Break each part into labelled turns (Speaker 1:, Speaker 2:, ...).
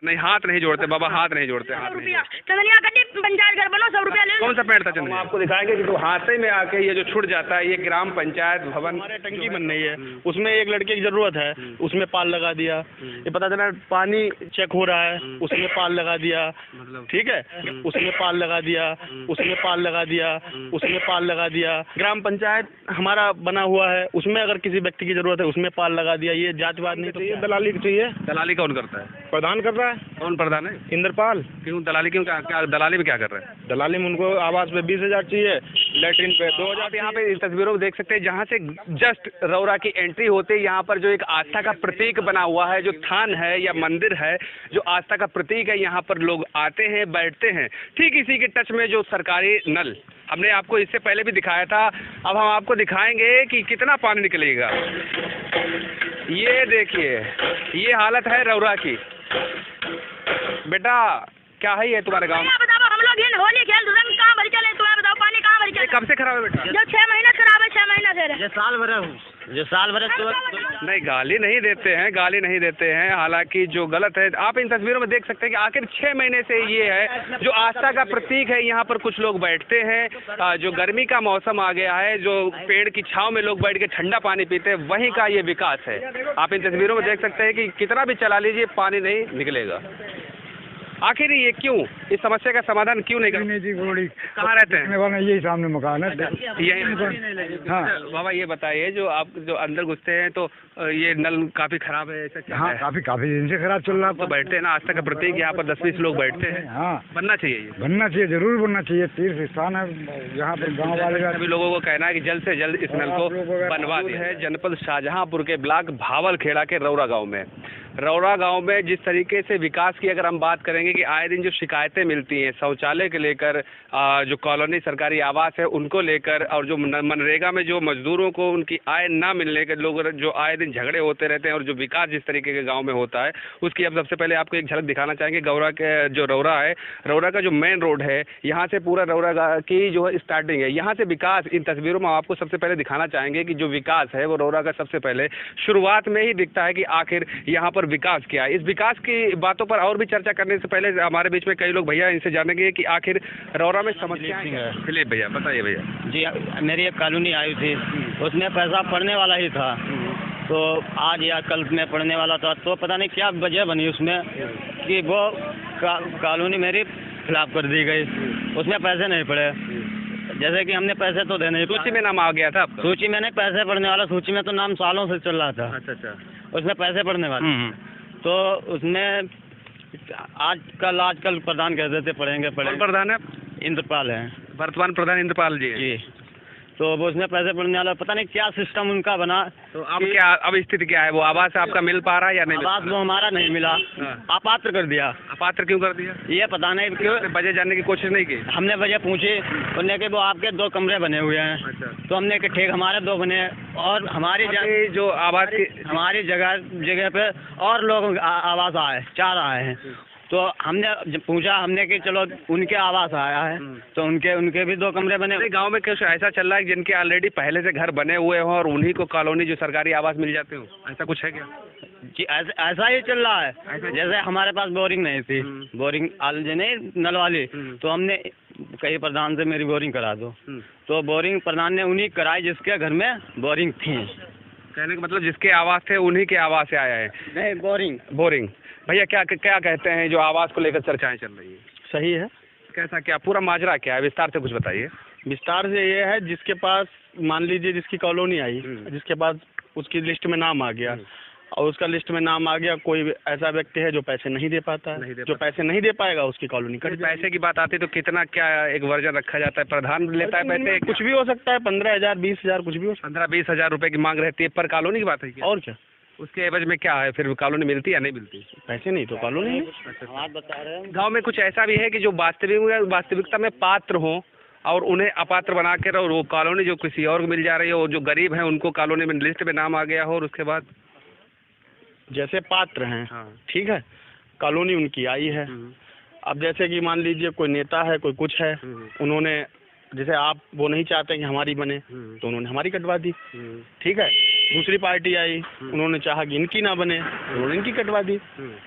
Speaker 1: नहीं, हाथ नहीं जोड़ते बाबा, हाथ नहीं जोड़ते, हाथ नहीं जोड़ते।
Speaker 2: चंदनिया गड्डी पंचायत घर बनो, 100 रुपया ले।
Speaker 1: कौन सा पेड़ था चंदनिया? हम आपको दिखाएंगे कि तो हाथे में आके ये जो छूट जाता है, ये ग्राम पंचायत भवन
Speaker 3: हमारे टंकी बन रही है, उसमें एक लड़के की जरूरत है, उसमें पाल लगा दिया। ये पता चला पानी चेक हो रहा है, उसमें पाल लगा दिया,
Speaker 1: मतलब
Speaker 3: ठीक है, उसमें पाल लगा दिया, उसमें पाल लगा दिया, उसमें पाल लगा दिया। ग्राम पंचायत हमारा बना हुआ है, उसमें अगर किसी व्यक्ति की जरूरत है उसमें पाल लगा दिया। ये जातिवाद नहीं चाहिए, दलाली चाहिए।
Speaker 1: दलाली कौन करता है?
Speaker 3: प्रधान कर रहा है।
Speaker 1: कौन प्रधान है?
Speaker 3: इंद्रपाल।
Speaker 1: क्यों दलाली, क्यों, क्या दलाली में क्या कर रहे हैं?
Speaker 3: दलाली में उनको आवास पे 20,000 चाहिए, लेटरिन पे 2,000।
Speaker 1: आप यहाँ पे इस तस्वीरों में देख सकते हैं, जहाँ से जस्ट रौरा की एंट्री होते ही यहाँ पर जो एक आस्था का प्रतीक बना हुआ है, जो थान है या मंदिर है, जो आस्था का प्रतीक है, यहाँ पर लोग आते हैं, बैठते हैं। ठीक इसी के टच में जो सरकारी नल, हमने आपको इससे पहले भी दिखाया था, अब हम आपको दिखाएंगे कि कितना पानी निकलेगा। ये देखिए, ये हालत है रौरा की। बेटा क्या है ये तुम्हारे गाँव में?
Speaker 2: बताओ, हम लोग होली खेल रंग कहाँ भरी चले, तुम्हें बताओ पानी कहाँ भरी चले?
Speaker 1: कब से खराब है बेटा?
Speaker 2: जो 6 महीना खराब है, 6 महीना से।
Speaker 3: ये साल भर
Speaker 1: नहीं, गाली नहीं देते हैं, गाली नहीं देते हैं, हालांकि जो गलत है, आप इन तस्वीरों में देख सकते हैं कि आखिर 6 महीने से ये है जो आस्था का प्रतीक है। यहाँ पर कुछ लोग बैठते हैं, जो गर्मी का मौसम आ गया है, जो पेड़ की छांव में लोग बैठ के ठंडा पानी पीते हैं, वहीं का ये विकास है। आप इन तस्वीरों में देख सकते हैं कि कितना भी चला लीजिए पानी नहीं निकलेगा। आखिर ये क्यों, इस समस्या का समाधान क्यों नहीं कर?
Speaker 4: जी गोड़ी
Speaker 1: कहाँ रहते हैं?
Speaker 4: यही सामने मकान है
Speaker 1: यही।
Speaker 4: हाँ
Speaker 1: बाबा ये बताइए, जो आप जो अंदर घुसते हैं तो ये नल काफी खराब है, ऐसा क्या
Speaker 4: हाँ,
Speaker 1: है?
Speaker 4: काफी दिन से खराब चल रहा
Speaker 1: तो बैठते हैं ना, आस्था का प्रतीक, यहाँ पर 10-20 लोग बैठते हैं।
Speaker 4: हाँ,
Speaker 1: बनना चाहिए ये,
Speaker 4: बनना चाहिए, जरूर बनना चाहिए। तीर्थ स्थान है यहाँ पर, गाँव वाले का
Speaker 1: सभी लोगों को कहना है कि जल्द से जल्द इस नल को बनवा दिया है। जनपद शाहजहांपुर के ब्लॉक भावलखेड़ा के रौरा गांव में, रौरा गांव में जिस तरीके से विकास की अगर हम बात करेंगे कि आए दिन जो शिकायतें मिलती हैं शौचालय के लेकर, जो कॉलोनी सरकारी आवास है उनको लेकर, और जो मनरेगा में जो मजदूरों को उनकी आय ना मिलने के लोग जो आए दिन झगड़े होते रहते हैं, और जो विकास जिस तरीके के गांव में होता है, उसकी अब सबसे पहले आपको एक झलक दिखाना चाहेंगे। गौरा के जो रौरा है, रौरा का जो मेन रोड है, यहाँ से पूरा रौरा की जो है स्टार्टिंग है, यहाँ से विकास इन तस्वीरों में आपको सबसे पहले दिखाना चाहेंगे कि जो विकास है वो रौरा का सबसे पहले शुरुआत में ही दिखता है कि आखिर यहाँ पर विकास क्या है। इस विकास की बातों पर और भी चर्चा करने से पहले हमारे बीच में कई लोग भैया, इनसे जानेंगे कि आखिर रौरा में समस्याएं क्या हैं। फिलिप भैया बताइए। भैया
Speaker 3: जी, मेरी एक कॉलोनी आई थी, उसमें पैसा पड़ने वाला ही था, तो आज या कल में पड़ने वाला था, तो पता नहीं क्या वजह बनी उसमें कि वो कॉलोनी मेरी खिलाफ कर दी गई, उसमें पैसे नहीं पड़े। जैसे कि हमने पैसे तो देने,
Speaker 1: सूची में नाम आ गया था आपका?
Speaker 3: सूची में नहीं, पैसे पड़ने वाला, सूची में तो नाम सालों से चल रहा था।
Speaker 1: अच्छा,
Speaker 3: उसमें पैसे पड़ने वाले, तो उसमें आजकल प्रधान कहते थे पढ़ेंगे।
Speaker 1: प्रधान है?
Speaker 3: इंद्रपाल है,
Speaker 1: वर्तमान प्रधान इंद्रपाल जी
Speaker 3: जी। तो वो उसमें पैसे पड़ने वाला, पता नहीं क्या सिस्टम उनका बना।
Speaker 1: तो अब क्या, अब स्थिति क्या है? वो आवास आपका मिल पा रहा है या नहीं?
Speaker 3: आवास वो हमारा नहीं मिला, अपात्र कर दिया।
Speaker 1: अपात्र क्यों कर दिया?
Speaker 3: ये पता नहीं क्यों।
Speaker 1: वजह जानने की कोशिश नहीं की?
Speaker 3: हमने वजह पूछी, उन्होंने कि वो आपके 2 कमरे बने हुए हैं।
Speaker 1: अच्छा।
Speaker 3: तो हमने कि ठीक, हमारे 2 बने, और हमारी
Speaker 1: जो आवास की
Speaker 3: हमारी जगह पे और लोग आवास आए, 4 आए हैं। तो हमने पूछा, हमने कि चलो उनके आवास आया है, तो उनके भी 2 कमरे बने।
Speaker 1: गांव में कुछ ऐसा चल रहा है जिनके ऑलरेडी पहले से घर बने हुए हों और उन्हीं को कॉलोनी जो सरकारी आवास मिल जाते हो, ऐसा कुछ है क्या?
Speaker 3: जी, ऐसा ही चल रहा है। जैसे हमारे पास बोरिंग नहीं थी, बोरिंग नहीं नल वाली, तो हमने कई प्रधान से मेरी बोरिंग करा दो, तो बोरिंग प्रधान ने उन्हीं कराई जिसके घर में बोरिंग थी।
Speaker 1: कहने का मतलब जिसके आवास थे उन्हीं के आवास से आया है?
Speaker 3: नहीं, बोरिंग।
Speaker 1: भैया क्या कहते हैं जो आवास को लेकर चर्चाएं चल रही है?
Speaker 3: सही है।
Speaker 1: कैसा, क्या पूरा माजरा क्या है, विस्तार से कुछ बताइए।
Speaker 3: विस्तार से ये है, जिसके पास मान लीजिए जिसकी कॉलोनी आई, जिसके पास उसकी लिस्ट में नाम आ गया, और उसका लिस्ट में नाम आ गया, कोई ऐसा व्यक्ति है जो पैसे नहीं दे पाता है, जो पैसे नहीं दे पाएगा उसकी कॉलोनी कट जाएगी।
Speaker 1: पैसे की बात आती है तो कितना क्या एक वर्जन रखा जाता है? प्रधान लेता है पैसे?
Speaker 3: कुछ भी हो सकता है, 15,000 20,000 कुछ भी हो सकता है।
Speaker 1: 15-20 हजार रुपए की मांग रहती है पर कॉलोनी की बात है क्या?
Speaker 3: और क्या,
Speaker 1: उसके एवज में क्या है फिर, कॉलोनी मिलती है या नहीं मिलती?
Speaker 3: पैसे नहीं तो कॉलोनी नहीं।
Speaker 1: आप बता रहे हैं गाँव में कुछ ऐसा भी है कि जो वास्तविकता में पात्र हो और उन्हें अपात्र बना कर, और वो कॉलोनी जो किसी और को मिल जा रही हो, जो गरीब है उनको कॉलोनी में लिस्ट में नाम आ गया हो, और उसके बाद
Speaker 3: जैसे पात्र हैं,
Speaker 1: हाँ,
Speaker 3: ठीक है, कॉलोनी उनकी आई है। अब जैसे कि मान लीजिए कोई नेता है, कोई कुछ है, उन्होंने, जैसे आप वो नहीं चाहते कि हमारी बने, तो उन्होंने हमारी कटवा दी, ठीक है। दूसरी पार्टी आई, उन्होंने चाहा कि इनकी ना बने, उन्होंने इनकी कटवा दी।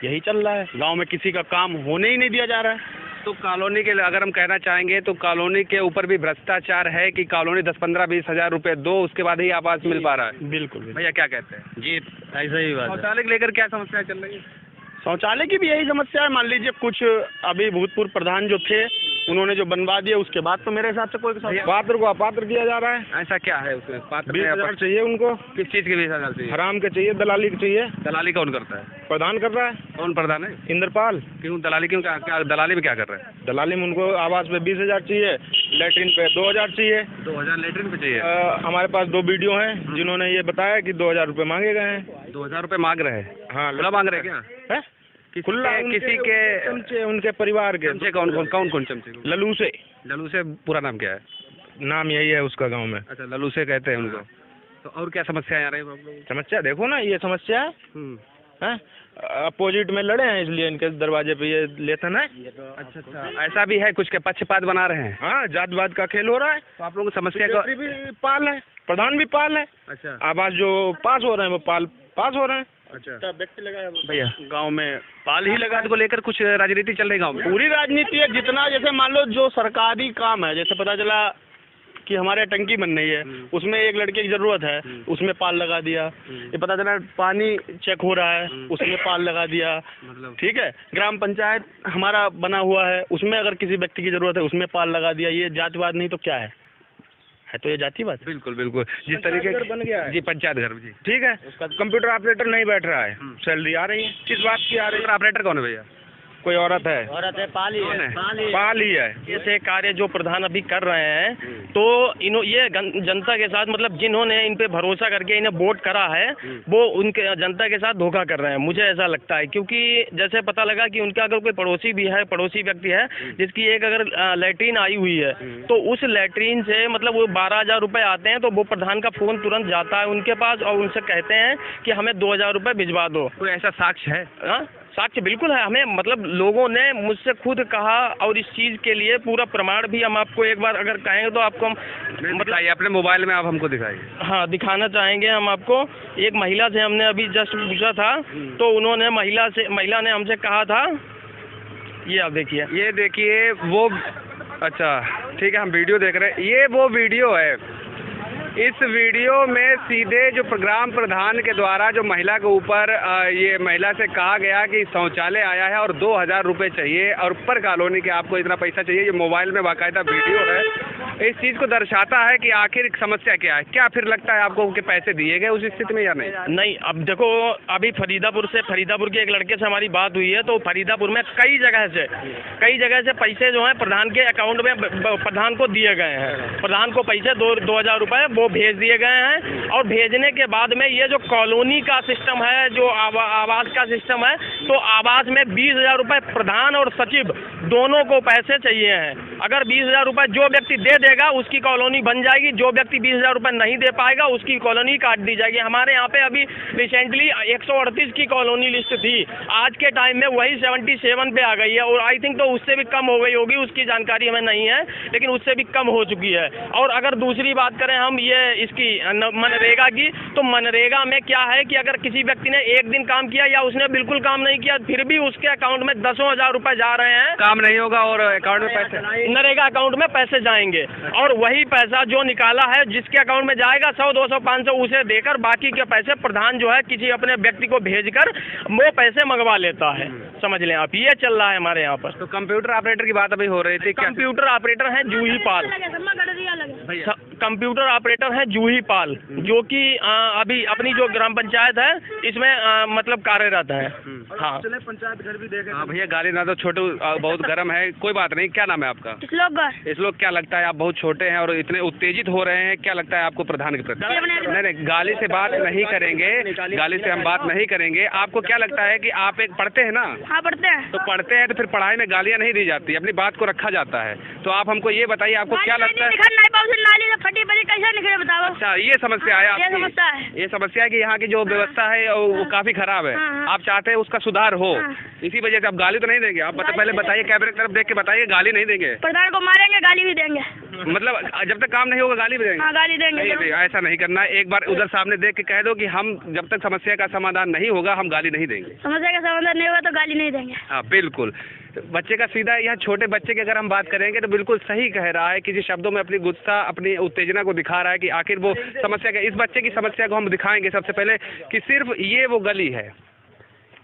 Speaker 3: यही चल रहा है, गांव में किसी का काम होने ही नहीं दिया जा रहा है।
Speaker 1: तो कॉलोनी के अगर हम कहना चाहेंगे तो कॉलोनी के ऊपर भी भ्रष्टाचार है कि कॉलोनी 10-15-20 हज़ार रुपए दो, उसके बाद ही आवास मिल पा रहा है।
Speaker 3: बिल्कुल
Speaker 1: भैया क्या कहते हैं?
Speaker 3: जी, ऐसा ही बात है।
Speaker 1: शौचालय को लेकर क्या समस्या चल रही है?
Speaker 3: शौचालय की भी यही समस्या है। मान लीजिए कुछ अभी भूतपूर्व प्रधान जो थे, उन्होंने जो बनवा दिया, उसके बाद तो मेरे हिसाब से कोई
Speaker 4: पात्र को अपात्र किया जा रहा है।
Speaker 1: ऐसा क्या है उसमें? पात्र
Speaker 4: 20,000 चाहिए उनको।
Speaker 1: किस चीज़ के 20,000 चाहिए?
Speaker 4: हराम के चाहिए, दलाली के चाहिए।
Speaker 1: दलाली कौन करता है?
Speaker 4: प्रधान कर रहा है,
Speaker 1: कौन प्रधान है?
Speaker 4: इंद्रपाल।
Speaker 1: क्यों दलाली? क्यों? क्या दलाली में क्या कर रहे हैं?
Speaker 4: दलाली में उनको आवास पे 20,000 चाहिए, लेटरिन पे 2,000 चाहिए।
Speaker 1: 2,000 लेटरिन पे चाहिए?
Speaker 4: हमारे पास 2 वीडियो हैं जिन्होंने ये बताया कि 2,000 रुपये मांगे गए हैं।
Speaker 1: 2,000 रुपये मांग रहे हैं?
Speaker 4: हाँ,
Speaker 1: खुला मांग रहे हैं क्या?
Speaker 4: है
Speaker 1: खुला? किसी के
Speaker 4: चमचे, उनके परिवार के
Speaker 1: चमचे? कौन चमचे?
Speaker 4: लल्लू से
Speaker 1: पूरा नाम क्या है?
Speaker 4: नाम यही है उसका गांव में।
Speaker 1: अच्छा, लल्लू से कहते हैं उनको। तो और क्या समस्याएं आ रही है?
Speaker 4: समस्या देखो ना, ये समस्या है, अपोजिट में लड़े हैं इसलिए इनके दरवाजे पे ये लेथन है।
Speaker 1: अच्छा, ऐसा भी है, कुछ के पक्षपात बना रहे हैं।
Speaker 4: हाँ, जातवाद का खेल हो रहा है।
Speaker 1: तो आप लोगों को समस्या का
Speaker 4: भी पाल है, प्रधान भी पाल है।
Speaker 1: अच्छा,
Speaker 4: आवास जो पास हो रहे हैं वो पास हो रहे हैं।
Speaker 1: अच्छा
Speaker 4: व्यक्ति लगाया
Speaker 1: भैया, गांव में पाल ही लगा को लेकर कुछ राजनीति चल रही गांव में?
Speaker 3: पूरी राजनीति है। जितना जैसे मान लो जो सरकारी काम है, जैसे पता चला कि हमारे टंकी बन रही है, उसमें एक लड़के की जरूरत है, उसमें पाल लगा दिया। ये पता चला पानी चेक हो रहा है, उसमें पाल लगा दिया।
Speaker 1: मतलब
Speaker 3: ठीक है, ग्राम पंचायत हमारा बना हुआ है, उसमें अगर किसी व्यक्ति की जरूरत है, उसमें पाल लगा दिया। ये जातिवाद नहीं तो क्या है तो ये जातिवाद।
Speaker 1: बिल्कुल बिल्कुल। जिस तरीके
Speaker 4: बन गया है
Speaker 1: जी, पंचायत घर जी।
Speaker 4: ठीक है, कंप्यूटर ऑपरेटर नहीं बैठ रहा है, सैलरी आ रही है। किस बात की आ रही है?
Speaker 1: ऑपरेटर कौन है भैया?
Speaker 4: कोई औरत है,
Speaker 3: औरत है, पाली
Speaker 1: कौन है?
Speaker 4: पाल ही है।
Speaker 3: ऐसे कार्य जो प्रधान अभी कर रहे हैं, तो ये जनता के साथ, मतलब जिन्होंने इन पे भरोसा करके इन्हें वोट करा है, वो उनके जनता के साथ धोखा कर रहे हैं, मुझे ऐसा लगता है। क्योंकि जैसे पता लगा कि उनका अगर कोई पड़ोसी भी है, पड़ोसी व्यक्ति है जिसकी एक अगर लैट्रीन आई हुई है, तो उस लैट्रीन से मतलब वो 12,000 रुपये आते हैं, तो वो प्रधान का फ़ोन तुरंत जाता है उनके पास और उनसे कहते हैं कि हमें 2,000 रुपये भिजवा दो।
Speaker 1: कोई ऐसा साक्ष्य है?
Speaker 3: हाँ, साक्ष्य बिल्कुल है। हमें मतलब लोगों ने मुझसे खुद कहा, और इस चीज़ के लिए पूरा प्रमाण भी हम आपको एक बार अगर कहेंगे तो आपको हम
Speaker 1: मतलब अपने मोबाइल में आप हमको दिखाइए।
Speaker 3: हाँ, दिखाना चाहेंगे हम आपको। एक महिला से हमने अभी जस्ट पूछा था, तो उन्होंने महिला ने हमसे कहा था, ये आप देखिए,
Speaker 1: ये देखिए वो। अच्छा ठीक है, हम वीडियो देख रहे हैं। ये वो वीडियो है। इस वीडियो में सीधे जो ग्राम प्रधान के द्वारा जो महिला के ऊपर ये महिला से कहा गया कि शौचालय आया है और 2,000 रुपये चाहिए और ऊपर कॉलोनी के आपको इतना पैसा चाहिए। ये मोबाइल में बाकायदा वीडियो है। इस चीज़ को दर्शाता है कि आखिर समस्या क्या है। क्या फिर लगता है आपको कि पैसे दिए गए उस स्थिति में या नहीं?
Speaker 3: नहीं, अब देखो, अभी फरीदापुर के एक लड़के से हमारी बात हुई है, तो फरीदापुर में कई जगह से पैसे जो हैं प्रधान के अकाउंट में प्रधान को दिए गए हैं। प्रधान को पैसे 2,000 रुपये वो भेज दिए गए हैं। और भेजने के बाद में ये जो कॉलोनी का सिस्टम है, जो आवास का सिस्टम है, तो आवास में 20,000 रुपये प्रधान और सचिव दोनों को पैसे चाहिए हैं। अगर 20,000 रुपये जो व्यक्ति दे देगा उसकी कॉलोनी बन जाएगी, जो व्यक्ति 20,000 रुपये नहीं दे पाएगा उसकी कॉलोनी काट दी जाएगी। हमारे यहाँ पे अभी रिसेंटली 138 की कॉलोनी लिस्ट थी, आज के टाइम में वही 77 पे आ गई है, और आई थिंक तो उससे भी कम हो गई होगी, उसकी जानकारी हमें नहीं है, लेकिन उससे भी कम हो चुकी है। और अगर दूसरी बात करें हम ये इसकी मनरेगा की, तो मनरेगा में क्या है कि अगर किसी व्यक्ति ने एक दिन काम किया या उसने बिल्कुल काम नहीं किया, फिर भी उसके अकाउंट में 10,000 रुपये जा रहे हैं।
Speaker 1: काम नहीं होगा और अकाउंट में पैसे,
Speaker 3: नरेगा अकाउंट में पैसे जाएंगे, और वही पैसा जो निकाला है जिसके अकाउंट में जाएगा 100, 200, 500 उसे देकर बाकी के पैसे प्रधान जो है किसी अपने व्यक्ति को भेजकर वो पैसे मंगवा लेता है। समझ लें आप, ये चल रहा है हमारे यहाँ पर।
Speaker 1: तो कंप्यूटर ऑपरेटर की बात अभी हो रही थी।
Speaker 3: कंप्यूटर ऑपरेटर है जूही पाल, कंप्यूटर ऑपरेटर है जूही पाल, जो कि अभी अपनी जो ग्राम पंचायत है इसमें मतलब कार्यरत है। हाँ,
Speaker 4: पंचायत घर भी देखे।
Speaker 1: हाँ भैया, गाली ना तो छोटू बहुत गर्म है, कोई बात नहीं। क्या नाम है आपका? इस लोग क्या लगता है आप बहुत छोटे हैं और इतने उत्तेजित हो रहे हैं, क्या लगता है आपको प्रधान के प्रति? नहीं, गाली से बात नहीं करेंगे, गाली से हम बात नहीं करेंगे। आपको क्या लगता है कि आप एक पढ़ते हैं ना?
Speaker 2: हाँ, पढ़ते हैं।
Speaker 1: तो पढ़ते हैं तो फिर पढ़ाई में गालियाँ नहीं दी जाती, अपनी बात को रखा जाता है। तो आप हमको ये बताइए, आपको क्या लगता है?
Speaker 2: नाली से फटी पड़ी कैसे निकले बताओ।
Speaker 1: अच्छा, ये समस्या है आपकी?
Speaker 2: ये समस्या है
Speaker 1: कि यहाँ की जो व्यवस्था है वो काफी खराब है। आप चाहते हैं उसका सुधार हो, इसी वजह से आप गाली तो नहीं देंगे? आप पहले बताइए, कैमरे की तरफ देख के बताइए, गाली नहीं देंगे?
Speaker 2: प्रधान को मारेंगे, गाली भी देंगे।
Speaker 1: मतलब जब तक काम नहीं होगा गाली भी देंगे?
Speaker 2: हाँ गाली देंगे।
Speaker 1: नहीं नहीं, ऐसा नहीं करना है। एक बार उधर सामने देख के कह दो कि हम जब तक समस्या का समाधान नहीं होगा हम गाली नहीं देंगे।
Speaker 2: समस्या का समाधान नहीं होगा तो गाली नहीं देंगे।
Speaker 1: हाँ बिल्कुल। बच्चे का सीधा, यहाँ छोटे बच्चे की अगर हम बात करेंगे तो बिल्कुल सही कह रहा है, किसी शब्दों में अपनी गुस्सा अपनी उत्तेजना को दिखा रहा है कि आखिर वो समस्या का, इस बच्चे की समस्या को हम दिखाएंगे सबसे पहले कि सिर्फ ये वो गली है,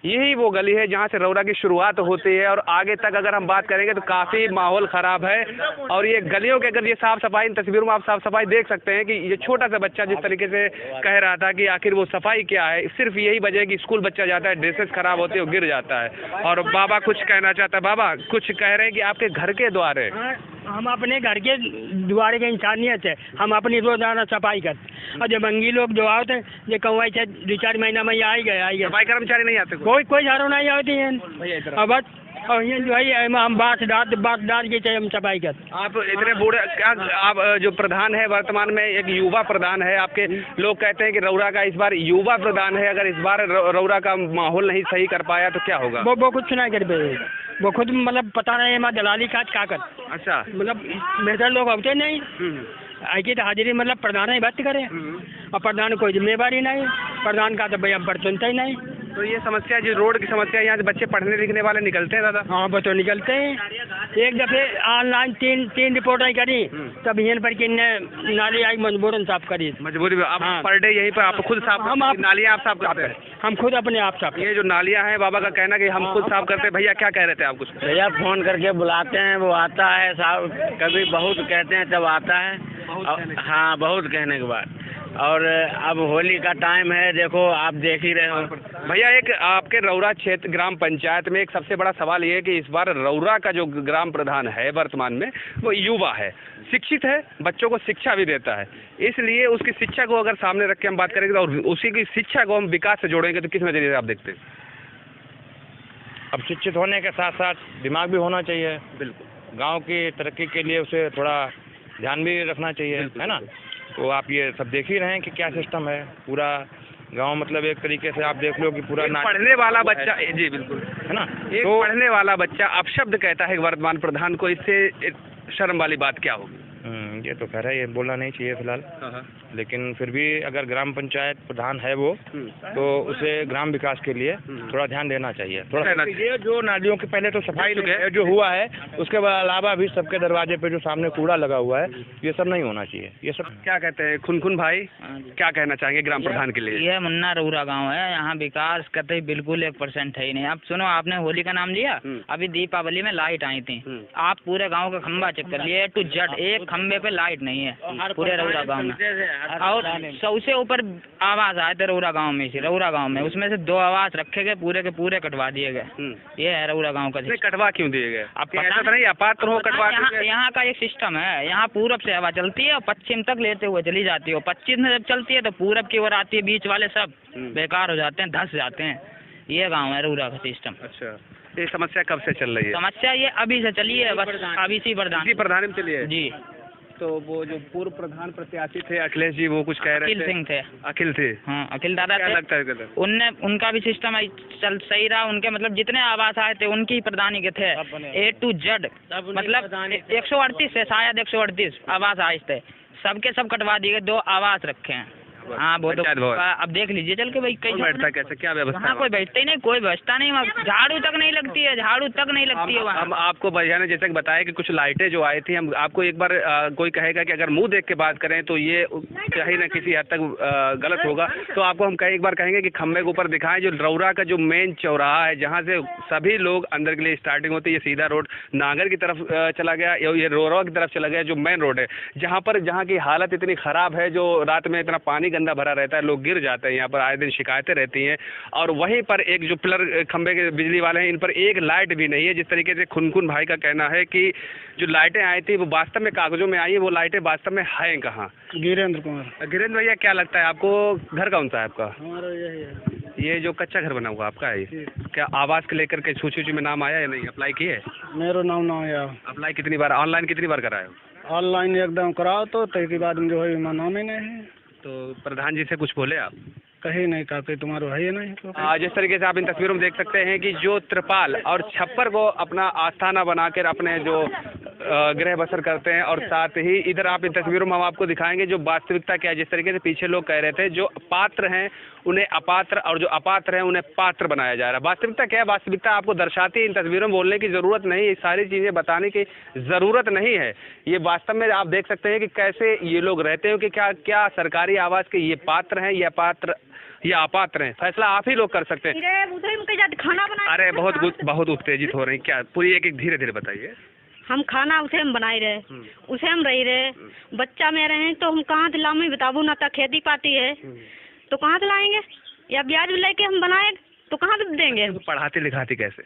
Speaker 1: यही वो गली है जहाँ से रौरा की शुरुआत होती है और आगे तक अगर हम बात करेंगे तो काफ़ी माहौल ख़राब है। और ये गलियों के अगर ये साफ़ सफाई, इन तस्वीरों में आप साफ़ सफाई देख सकते हैं कि ये छोटा सा बच्चा जिस तरीके से कह रहा था कि आखिर वो सफाई क्या है, सिर्फ यही वजह है कि स्कूल बच्चा जाता है, ड्रेसेस ख़राब होती है, वो गिर जाता है। और बाबा कुछ कहना चाहता है। बाबा कुछ कह रहे हैं कि आपके घर के द्वारे
Speaker 5: हम अपने घर के द्वारे के इंसानियत है, हम अपनी रोजाना सफाई करते। और जो मंगी लोग जो आते हैं ये कौवाई से 2-4 महीना में आई गए
Speaker 1: सफाई कर्मचारी नहीं आते?
Speaker 5: कोई झाड़ू नहीं आती है। और बस और ये जो है हम बाँस डाल के चाहिए हम सफाई करते।
Speaker 1: आप इतने बूढ़े, क्या आप जो प्रधान है वर्तमान में, एक युवा प्रधान है आपके, लोग कहते हैं कि रौरा का इस बार युवा प्रधान है, अगर इस बार रौरा का माहौल नहीं सही कर पाया तो क्या होगा?
Speaker 5: वो कुछ नहीं कर पाए, वो खुद मतलब पता नहीं है दलाली का क्या कर।
Speaker 1: अच्छा,
Speaker 5: मतलब बेहतर लोग होते नहीं आई की तो हाजिरी मतलब प्रधान ही बात करे और प्रधान कोई जिम्मेवारी नहीं, प्रधान का तो भैया पर सुनता ही नहीं।
Speaker 1: तो ये समस्या जो रोड की समस्या, यहाँ से बच्चे पढ़ने लिखने वाले निकलते हैं दादा?
Speaker 5: हाँ वो तो निकलते हैं। एक दफे ऑनलाइन तीन रिपोर्ट आई करी तब यहाँ पर किन्ने नाली आई मजबूरन साफ करी।
Speaker 1: मजबूरी आप
Speaker 5: हाँ।
Speaker 1: पर डे यहीं पर आप खुद साफ, नालियाँ आप साफ करते हैं?
Speaker 5: हम खुद अपने आप साफ।
Speaker 1: ये जो नालियाँ हैं, बाबा का कहना कि हम खुद साफ करते हैं। भैया क्या कह रहे थे आप कुछ?
Speaker 3: भैया फोन करके बुलाते हैं, वो आता है साहब, कभी बहुत कहते हैं तब आता है। हाँ बहुत कहने के बाद। और अब होली का टाइम है, देखो आप देख ही रहे हो।
Speaker 1: भैया एक आपके रौरा क्षेत्र ग्राम पंचायत में एक सबसे बड़ा सवाल ये है कि इस बार रौरा का जो ग्राम प्रधान है वर्तमान में वो युवा है, शिक्षित है, बच्चों को शिक्षा भी देता है, इसलिए उसकी शिक्षा को अगर सामने रख के हम बात करेंगे और उसी की शिक्षा को हम विकास से जोड़ेंगे तो किस नजरिए से आप देखते हैं?
Speaker 4: अब शिक्षित होने के साथ साथ दिमाग भी होना चाहिए।
Speaker 1: बिल्कुल।
Speaker 4: गांव की तरक्की के लिए उसे थोड़ा ध्यान भी रखना चाहिए, है ना। तो आप ये सब देख ही रहे हैं कि क्या सिस्टम है पूरा गांव, मतलब एक तरीके से आप देख लो कि पूरा
Speaker 1: पढ़ने वाला बच्चा, जी बिल्कुल,
Speaker 4: है ना।
Speaker 1: एक
Speaker 4: तो
Speaker 1: पढ़ने वाला बच्चा अपशब्द कहता है वर्तमान प्रधान को, इससे शर्म वाली बात क्या होगी?
Speaker 4: ये तो कह रहा है, ये बोलना नहीं चाहिए फिलहाल, लेकिन फिर भी अगर ग्राम पंचायत प्रधान है वो तो उसे ग्राम विकास के लिए थोड़ा ध्यान देना चाहिए। थोड़ा ये जो नालियों की पहले तो सफाई जो हुआ है, उसके अलावा भी सबके दरवाजे पे जो सामने कूड़ा लगा हुआ है, ये सब नहीं होना चाहिए। ये सब
Speaker 1: क्या कहते हैं खुनखुन भाई, क्या कहना चाहेंगे ग्राम प्रधान के लिए?
Speaker 6: यह मुन्ना रौरा गांव है, यहाँ विकास कतई बिल्कुल 1% है ही नहीं। अब सुनो, आपने होली का नाम लिया, अभी दीपावली में लाइट आई थी, आप पूरे गांव का खंबा चेक कर लिए, टू जेड एक खंबे पे लाइट नहीं है पूरे रौरा गांव में। और सबसे ऊपर आवास आए थे रौरा गांव में से, रौरा गांव में उसमें से 2 आवास रखे गए, पूरे के पूरे कटवा दिए गए। ये है रौरा गांव का।
Speaker 1: कटवा क्यों दिए गए? आप ऐसा तो नहीं अपात्र हो कटवा?
Speaker 6: यहाँ का एक सिस्टम है, यहाँ पूरब से हवा चलती है और पश्चिम तक लेते हुए चली जाती है, पश्चिम से जब चलती है तो पूरब की ओर आती है, बीच वाले सब बेकार हो जाते हैं, धंस जाते हैं। ये गाँव है रौरा का सिस्टम।
Speaker 1: अच्छा, ये समस्या कब से चल रही है?
Speaker 6: समस्या ये अभी से चली है, बस अभी सी
Speaker 1: प्रधान में चली है
Speaker 6: जी।
Speaker 1: तो वो जो पूर्व प्रधान प्रत्याशी थे अखिलेश जी, वो कुछ कह रहे थे।
Speaker 6: अखिल सिंह थे।
Speaker 1: अखिल थे,
Speaker 6: हाँ अखिल दादा
Speaker 1: क्या
Speaker 6: थे।
Speaker 1: लगता है
Speaker 6: उनने, उनका भी सिस्टम चल सही रहा, उनके मतलब जितने आवास आए थे उनकी ही प्रधानी के थे, A to Z, मतलब 138 से शायद 138 आवास आए थे, सबके सब कटवा दिए, 2 आवास रखे हैं। हाँ वो तो अब देख लीजिए चल के भाई, कहीं
Speaker 1: बैठता कैसे, क्या व्यवस्था?
Speaker 6: वहाँ कोई बैठता ही नहीं, कोई व्यवस्था नहीं, वहाँ झाड़ू तक नहीं लगती है, झाड़ू तक नहीं लगती है वहाँ।
Speaker 1: हम आपको भैया ने जैसे बताया कि कुछ लाइटें जो आई थी, हम आपको एक बार कोई कहेगा कि अगर मुंह देख के बात करें तो ये कहीं ना किसी हद तक गलत होगा, तो आपको हम एक बार कहेंगे कि खम्भे के ऊपर दिखाएं जो रौरा का जो मेन चौराहा है, जहाँ से सभी लोग अंदर के लिए स्टार्टिंग होती है, ये सीधा रोड नागर की तरफ चला गया, ये रौरा की तरफ चला गया, जो मेन रोड है, जहाँ की हालत इतनी ख़राब है, जो रात में इतना पानी गंदा भरा रहता है, लोग गिर जाते हैं, यहाँ पर आए दिन शिकायतें रहती हैं। और वहीं पर एक जो पिलर खंबे के बिजली वाले हैं, इन पर एक लाइट भी नहीं है। जिस तरीके से खुनखुन भाई का कहना है कि जो लाइटें आई थी वो वास्तव में कागजों में आई है, वो लाइटें वास्तव में हैं कहाँ?
Speaker 5: गिरेंद्र कुमार।
Speaker 1: गिरेंद्र भैया, क्या लगता है आपको, घर कौन सा है आपका?
Speaker 5: हमारा यही है,
Speaker 1: ये जो कच्चा घर बना हुआ आपका है, क्या आवास के लेकर के सूची में नाम आया या नहीं? अप्लाई किए?
Speaker 5: मेरा नाम ना आया।
Speaker 1: अप्लाई कितनी बार, ऑनलाइन कितनी बार कराए?
Speaker 5: ऑनलाइन एकदम कराओ तो के बाद में जो है नाम ही नहीं है।
Speaker 1: तो प्रधान जी से कुछ बोले आप?
Speaker 5: कहीं नहीं कहा कि तुम्हारा है ही नहीं। तो
Speaker 1: जिस तरीके से आप इन तस्वीरों में देख सकते हैं कि जो त्रिपाल और छप्पर को अपना आस्थाना बनाकर अपने जो गृह बसर करते हैं, और साथ ही इधर आप इन तस्वीरों में हम आपको दिखाएंगे जो वास्तविकता क्या है। जिस तरीके से पीछे लोग कह रहे थे जो पात्र हैं उन्हें अपात्र और जो अपात्र हैं उन्हें पात्र बनाया जा रहा है। वास्तविकता क्या है? वास्तविकता आपको दर्शाती है। इन तस्वीरों में बोलने की ज़रूरत नहीं, ये सारी चीज़ें बताने की ज़रूरत नहीं है। ये वास्तव में आप देख सकते हैं कि कैसे ये लोग रहते हो कि क्या क्या सरकारी आवास के ये पात्र हैं या पात्र या अपात्र हैं, फैसला आप ही लोग कर सकते हैं।
Speaker 2: खाना बना,
Speaker 1: अरे बहुत उत्तेजित हो रही, क्या पूरी एक धीरे धीरे बताइए।
Speaker 2: हम खाना उसे हम बनाए रहे, उसे हम रही रहे, बच्चा में रहे तो हम कहाँ से लामे बताबू ना, तक खेती पाती है तो कहाँ से लाएंगे, या ब्याज लेके हम बनाए तो कहाँ से देंगे।
Speaker 1: तो पढ़ाती लिखाती कैसे?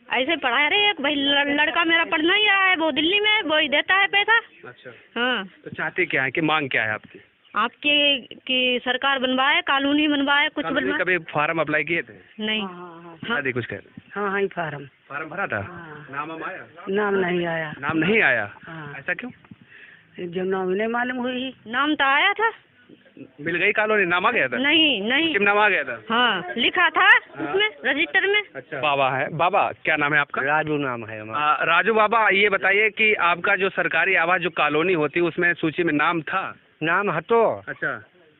Speaker 2: ऐसे पढ़ा रहे एक भाई लड़का मेरा पढ़ नहीं रहा है, वो दिल्ली में, वो ही देता है पैसा।
Speaker 1: अच्छा,
Speaker 2: हाँ,
Speaker 1: तो चाहते क्या है कि मांग क्या है आपकी?
Speaker 2: आपके की सरकार बनवाए, कॉलोनी बनवाए, कुछ बनवाए।
Speaker 1: कभी फार्म अप्लाई किए थे?
Speaker 2: नहीं।
Speaker 1: हाँ, कुछ कह रहे?
Speaker 5: हाँ हाँ फार्म
Speaker 1: भरा था? नाम आया?
Speaker 5: नाम नहीं आया।
Speaker 1: नाम नहीं आया?
Speaker 5: हाँ।
Speaker 1: ऐसा क्यों?
Speaker 5: जब नाम नहीं मालूम हुई।
Speaker 2: नाम तो आया था।
Speaker 1: मिल गई कॉलोनी? नाम आ गया था?
Speaker 2: नहीं
Speaker 1: नाम आ गया था?
Speaker 2: हाँ, लिखा था उसमें रजिस्टर में।
Speaker 1: अच्छा। बाबा है, बाबा क्या नाम है आपका?
Speaker 5: राजू नाम है हमारा।
Speaker 1: राजू बाबा, ये बताइए कि आपका जो सरकारी आवास जो कॉलोनी होती है उसमें सूची में नाम था?
Speaker 5: नाम हतो।
Speaker 1: अच्छा,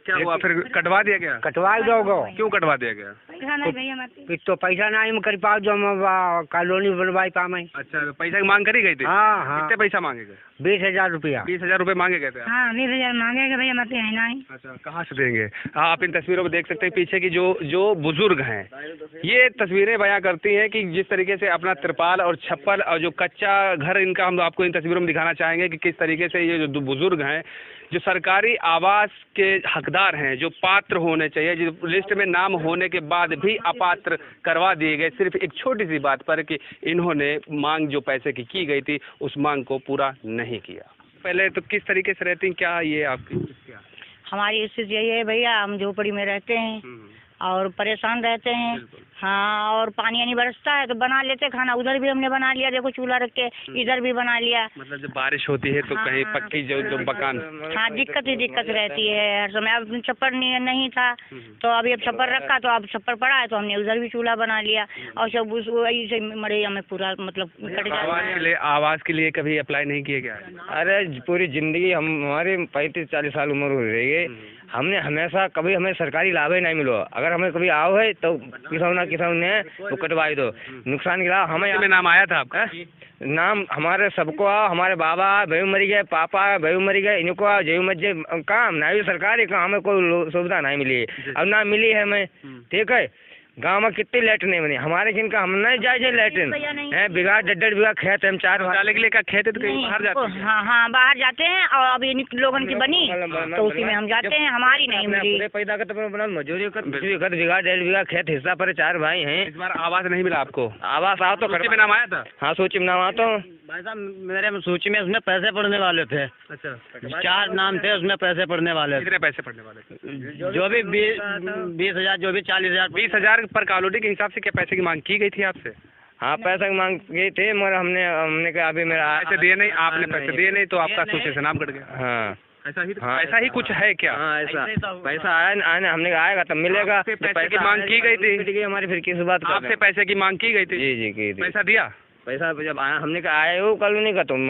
Speaker 1: क्या हुआ फिर? कटवा दिया गया?
Speaker 5: कटवा दोगो।
Speaker 1: क्यों कटवा दिया गया?
Speaker 2: पैसा नहीं भैया मत।
Speaker 5: तो पैसा नहीं कर पाओ जो हम कॉलोनी बनवाई पाए।
Speaker 1: अच्छा, तो पैसा की मांग करी गई थी?
Speaker 5: हाँ हाँ।
Speaker 1: कितने पैसा मांगे गए?
Speaker 5: 20,000 रुपया।
Speaker 1: 20,000 रुपए मांगे गए थे?
Speaker 2: हाँ, 20,000 मांगेगा भैया मत है नहीं।
Speaker 1: अच्छा, कहाँ से देंगे? हाँ, आप इन तस्वीरों में देख सकते हैं पीछे की जो बुजुर्ग हैं, ये तस्वीरें बयां करती हैं कि जिस तरीके से अपना त्रिपाल और छप्पर और जो कच्चा घर इनका हम आपको इन तस्वीरों में दिखाना चाहेंगे कि किस तरीके से ये जो बुजुर्ग हैं जो सरकारी आवास के हकदार हैं, जो पात्र होने चाहिए, जो लिस्ट में नाम होने के बाद भी अपात्र करवा दिए गए सिर्फ एक छोटी सी बात पर कि इन्होंने मांग जो पैसे की गई थी उस मांग को पूरा नहीं किया। पहले तो किस तरीके से रहती हैं, क्या ये आपकी क्या?
Speaker 2: हमारी स्थिति यही है भैया, हम झोपड़ी में रहते हैं और परेशान रहते हैं। हाँ, और पानी नहीं बरसता है तो बना लेते खाना, उधर भी हमने बना लिया, देखो चूल्हा रख के इधर भी बना लिया।
Speaker 1: मतलब जब बारिश होती है तो कहीं पक्की जो मकान।
Speaker 2: हाँ, दिक्कत ही दिक्कत रहती है हर समय। अब छप्पर नहीं था तो अभी अब छप्पर रखा तो अब छप्पर पड़ा है तो हमने उधर भी चूल्हा बना लिया और सब वही से मड़ैया में पूरा मतलब कट जाता है।
Speaker 1: आवास के लिए कभी अप्लाई नहीं किया गया?
Speaker 4: अरे पूरी जिंदगी हमारे 35-40 साल उम्र हो रही है, हमने हमेशा कभी हमें सरकारी लाभ ही नहीं मिलो। अगर हमें कभी आओ है तो किसान ने वो कटवाई दो, नुकसान गिरा हमें।
Speaker 1: में नाम आया था आपका?
Speaker 4: नाम हमारे सबको आओ, हमारे बाबा भाई मरी गए, पापा भाई मरी गए, इनको आओ जय मजे काम नहीं सरकारी काम, हमें कोई सुविधा नहीं मिली। अब ना मिली है हमें, ठीक है। गांव में कितनी लेटरिन बनी हमारे, जिनका हम नहीं जाए लेटरिन है, बिघा 1.5 बीघा खेत है, हम 4
Speaker 1: डाले के लिए का खेत है तो कहीं बाहर जाते हैं?
Speaker 2: हाँ, बाहर जाते हैं और अभी इन लोगों की बनी तो उसी में हम जाते हैं, हमारी नहीं मिली।
Speaker 4: पैदा करते मजदूरी कर बिघा 1.5 बीघा खेत हिस्सा पर 4 भाई हैं।
Speaker 1: इस बार आवास नहीं मिला आपको?
Speaker 4: आवास आओ तो
Speaker 1: सूची में नाम आया था?
Speaker 4: हाँ, सूची में नाम आता हूँ
Speaker 3: भाई साहब, मेरे सूची में उसमें पैसे पड़ने वाले थे।
Speaker 1: अच्छा,
Speaker 3: 4 नाम थे उसमें पैसे पड़ने वाले।
Speaker 1: कितने पैसे पड़ने वाले थे?
Speaker 3: जो भी 20,000, जो भी 40,000।
Speaker 1: 20,000 पर कॉलोनी के हिसाब से क्या पैसे की मांग की गई थी आपसे?
Speaker 4: हाँ, पैसा की मांग गई थी मगर हमने कहा अभी मेरा
Speaker 1: पैसे दिए नहीं, आपने पैसे दिए नहीं तो आपका सूची से नाम कट गया।
Speaker 4: हाँ,
Speaker 1: ऐसा ही कुछ है क्या?
Speaker 4: हाँ, ऐसा पैसा आया, हमने कहा आएगा तब मिलेगा।
Speaker 1: आपसे पैसे की मांग की गई थी
Speaker 4: हमारी, फिर किस बात का?
Speaker 1: आपसे पैसे की मांग की गई थी?
Speaker 4: जी की थी।
Speaker 1: पैसा दिया?
Speaker 4: पैसा जब आया हमने कहा आए हो कॉलोनी का, तुम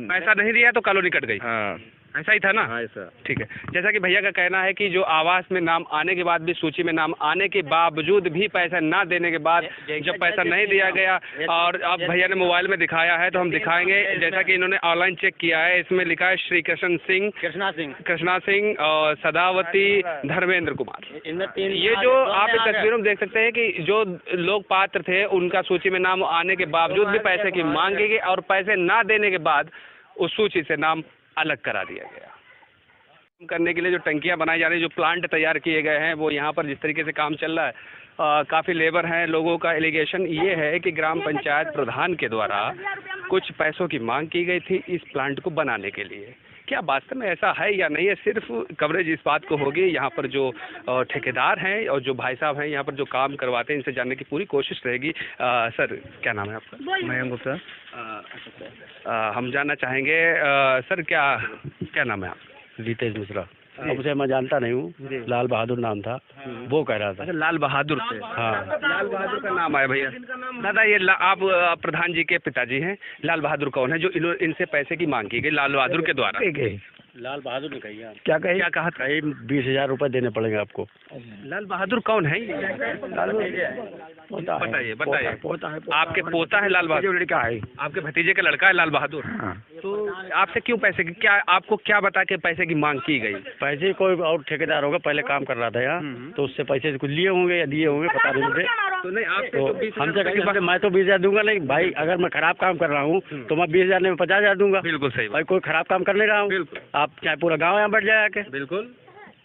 Speaker 1: पैसा नहीं दिया तो कॉलोनी कट गई?
Speaker 4: हाँ,
Speaker 1: ऐसा ही था ना?
Speaker 4: हाँ, ऐसा।
Speaker 1: ठीक है। जैसा कि भैया का कहना है कि जो आवास में नाम आने के बाद भी, सूची में नाम आने के बावजूद भी पैसा ना देने के बाद जब पैसा नहीं दिया गया, और अब भैया ने मोबाइल में दिखाया है तो हम दिखाएंगे, जैसा कि इन्होंने ऑनलाइन चेक किया है, इसमें लिखा है श्री कृष्णा सिंह और सदावती धर्मेंद्र कुमार। ये जो आप इस तस्वीरों में देख सकते हैं कि जो लोग पात्र थे उनका सूची में नाम आने के बावजूद भी पैसे की मांग की गई और पैसे ना देने के बाद उस सूची से नाम अलग करा दिया गया। करने के लिए जो टंकियां बनाई जा रही हैं, जो प्लांट तैयार किए गए हैं, वो यहाँ पर जिस तरीके से काम चल रहा है, काफ़ी लेबर हैं। लोगों का एलिगेशन ये है कि ग्राम पंचायत प्रधान के द्वारा कुछ पैसों की मांग की गई थी इस प्लांट को बनाने के लिए। क्या वास्तव में ऐसा है या नहीं है, सिर्फ कवरेज इस बात को होगी। यहाँ पर जो ठेकेदार हैं और जो भाई साहब हैं यहाँ पर जो काम करवाते हैं, इनसे जानने की पूरी कोशिश रहेगी। सर, क्या नाम है आपका?
Speaker 4: मयंक गुप्ता।
Speaker 1: हम जानना चाहेंगे सर, क्या नाम है आपका?
Speaker 4: रितेश मिश्रा।
Speaker 7: अब उसे मैं जानता नहीं हूँ, लाल बहादुर नाम था, वो कह रहा था।
Speaker 1: अच्छा, लाल बहादुर से।
Speaker 7: हाँ,
Speaker 1: लाल बहादुर का नाम आया भैया। दादा ये आप प्रधान जी के पिताजी हैं। लाल बहादुर कौन है जो इनसे पैसे की मांग की गई लाल बहादुर के द्वारा?
Speaker 7: लाल बहादुर ने कही
Speaker 1: क्या कहा था?
Speaker 7: 20,000 रुपए देने पड़ेंगे आपको।
Speaker 1: लाल बहादुर कौन है? बताइए। आपके पोता है लाल बहादुर?
Speaker 7: लड़का है,
Speaker 1: आपके भतीजे का लड़का है लाल बहादुर। तो आपसे क्यों पैसे की, क्या आपको क्या बता के पैसे की मांग की गई?
Speaker 7: पैसे कोई और ठेकेदार होगा, पहले काम कर रहा था यहाँ, तो उससे पैसे कुछ लिए होंगे या दिए होंगे, पता नहीं मुझे।
Speaker 1: तो नहीं आपसे
Speaker 7: तो हमसे कहीं मैं तो 20,000 दूंगा नहीं भाई। अगर मैं खराब काम कर रहा हूँ तो मैं 20,000 में 50,000 दूंगा।
Speaker 1: बिल्कुल सही
Speaker 7: भाई, कोई खराब काम कर नहीं रहा हूँ। आप चाहे पूरा गाँव यहाँ बैठ जाए आके।
Speaker 1: बिल्कुल।